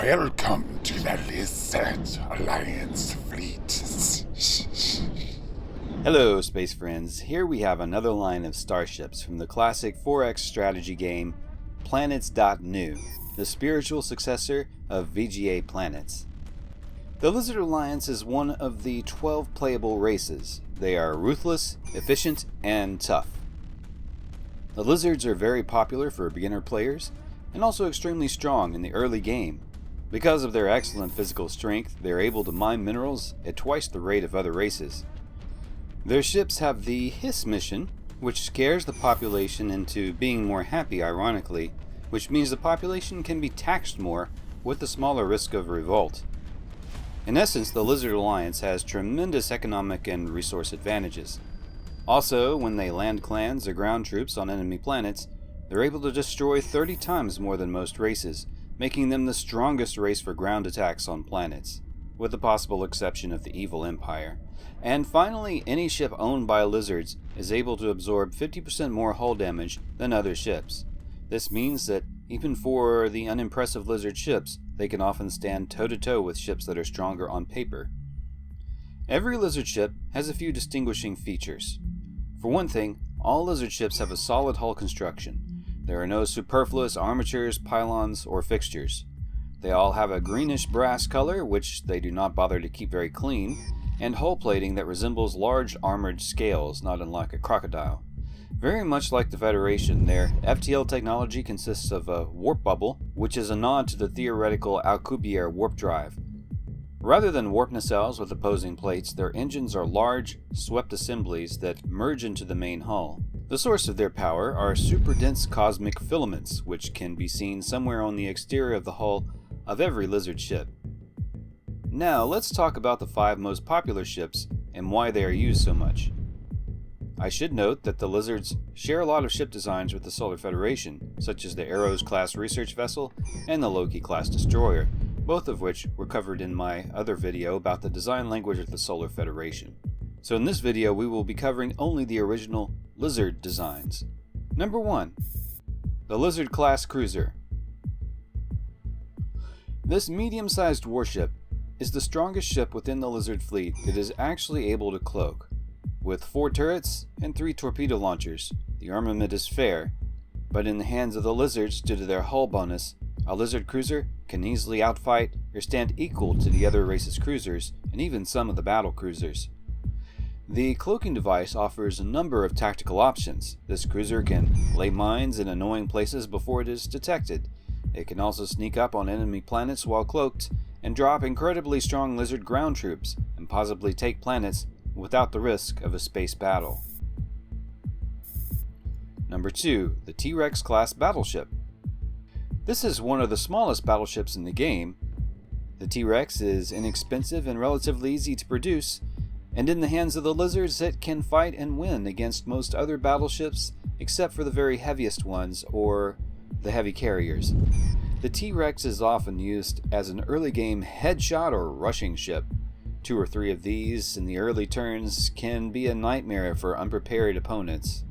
Welcome to the Lizard Alliance fleet. Hello, space friends. Here we have another line of starships from the classic 4X strategy game Planets.nu, the spiritual successor of VGA planets. The Lizard Alliance is one of the 12 playable races. They are ruthless, efficient, and tough. The Lizards are very popular for beginner players, and also extremely strong in the early game. Because of their excellent physical strength, they are able to mine minerals at twice the rate of other races. Their ships have the Hiss mission, which scares the population into being more happy, ironically, which means the population can be taxed more with the smaller risk of revolt. In essence, the Lizard Alliance has tremendous economic and resource advantages. Also, when they land clans or ground troops on enemy planets, they're able to destroy 30 times more than most races, making them the strongest race for ground attacks on planets, with the possible exception of the Evil Empire. And finally, any ship owned by lizards is able to absorb 50% more hull damage than other ships. This means that even for the unimpressive lizard ships, they can often stand toe-to-toe with ships that are stronger on paper. Every lizard ship has a few distinguishing features. For one thing, all lizard ships have a solid hull construction. There are no superfluous armatures, pylons, or fixtures. They all have a greenish brass color, which they do not bother to keep very clean, and hull plating that resembles large armored scales, not unlike a crocodile. Very much like the Federation, their FTL technology consists of a warp bubble, which is a nod to the theoretical Alcubierre warp drive. Rather than warp nacelles with opposing plates, their engines are large, swept assemblies that merge into the main hull. The source of their power are super dense cosmic filaments, which can be seen somewhere on the exterior of the hull of every lizard ship. Now, let's talk about the 5 most popular ships and why they are used so much. I should note that the Lizards share a lot of ship designs with the Solar Federation, such as the Arrows-class research vessel and the Loki-class destroyer, both of which were covered in my other video about the design language of the Solar Federation. So in this video, we will be covering only the original Lizard designs. Number 1. The Lizard-class cruiser. This medium-sized warship is the strongest ship within the Lizard fleet that is actually able to cloak. With 4 turrets and 3 torpedo launchers, the armament is fair, but in the hands of the Lizards, due to their hull bonus, a Lizard cruiser can easily outfight or stand equal to the other race's cruisers and even some of the battle cruisers. The cloaking device offers a number of tactical options. This cruiser can lay mines in annoying places before it is detected. It can also sneak up on enemy planets while cloaked and drop incredibly strong lizard ground troops and possibly take planets without the risk of a space battle. Number 2. The T-Rex class battleship. This is one of the smallest battleships in the game. The T-Rex is inexpensive and relatively easy to produce, and in the hands of the Lizards it can fight and win against most other battleships except for the very heaviest ones, or the heavy carriers. The T-Rex is often used as an early game headshot or rushing ship. 2 or 3 of these in the early turns can be a nightmare for unprepared opponents.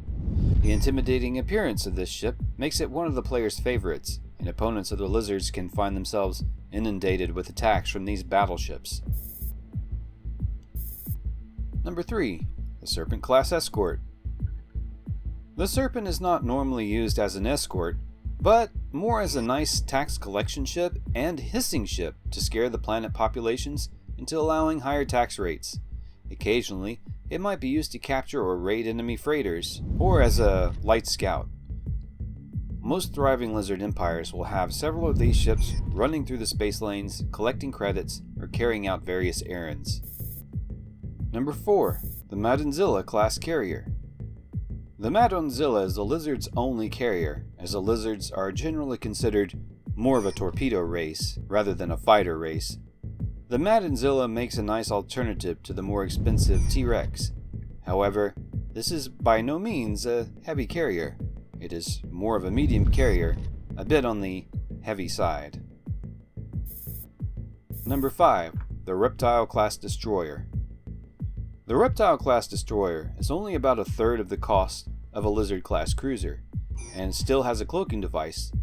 The intimidating appearance of this ship makes it one of the player's favorites, and opponents of the Lizards can find themselves inundated with attacks from these battleships. Number 3. The Serpent class Escort. The Serpent is not normally used as an escort, but more as a nice tax collection ship and hissing ship to scare the planet populations into allowing higher tax rates. Occasionally, it might be used to capture or raid enemy freighters, or as a light scout. Most thriving Lizard empires will have several of these ships running through the space lanes, collecting credits, or carrying out various errands. Number 4. The Madonnzila class carrier. The Madonnzila is the Lizard's only carrier, as the Lizards are generally considered more of a torpedo race rather than a fighter race. The Madonnzila makes a nice alternative to the more expensive T-Rex. However, this is by no means a heavy carrier. It is more of a medium carrier, a bit on the heavy side. Number 5. The Reptile class destroyer. The Reptile class destroyer is only about a third of the cost of a Lizard class cruiser, and still has a cloaking device.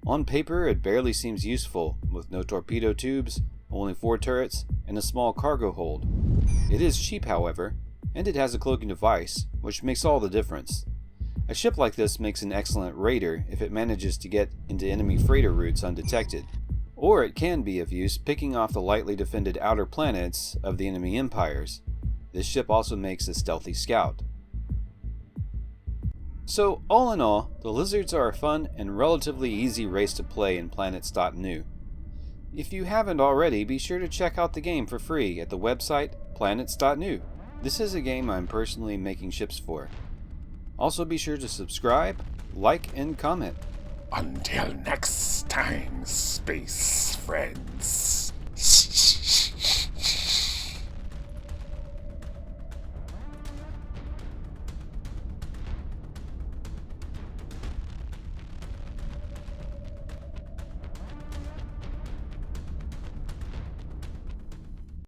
On paper, it barely seems useful, with no torpedo tubes, only 4 turrets, and a small cargo hold. It is cheap, however, and it has a cloaking device, which makes all the difference. A ship like this makes an excellent raider if it manages to get into enemy freighter routes undetected, or it can be of use picking off the lightly defended outer planets of the enemy empires. This ship also makes a stealthy scout. So, all in all, the Lizards are a fun and relatively easy race to play in Planets.nu. If you haven't already, be sure to check out the game for free at the website Planets.nu. This is a game I'm personally making ships for. Also be sure to subscribe, like, and comment. Until next time, space friends.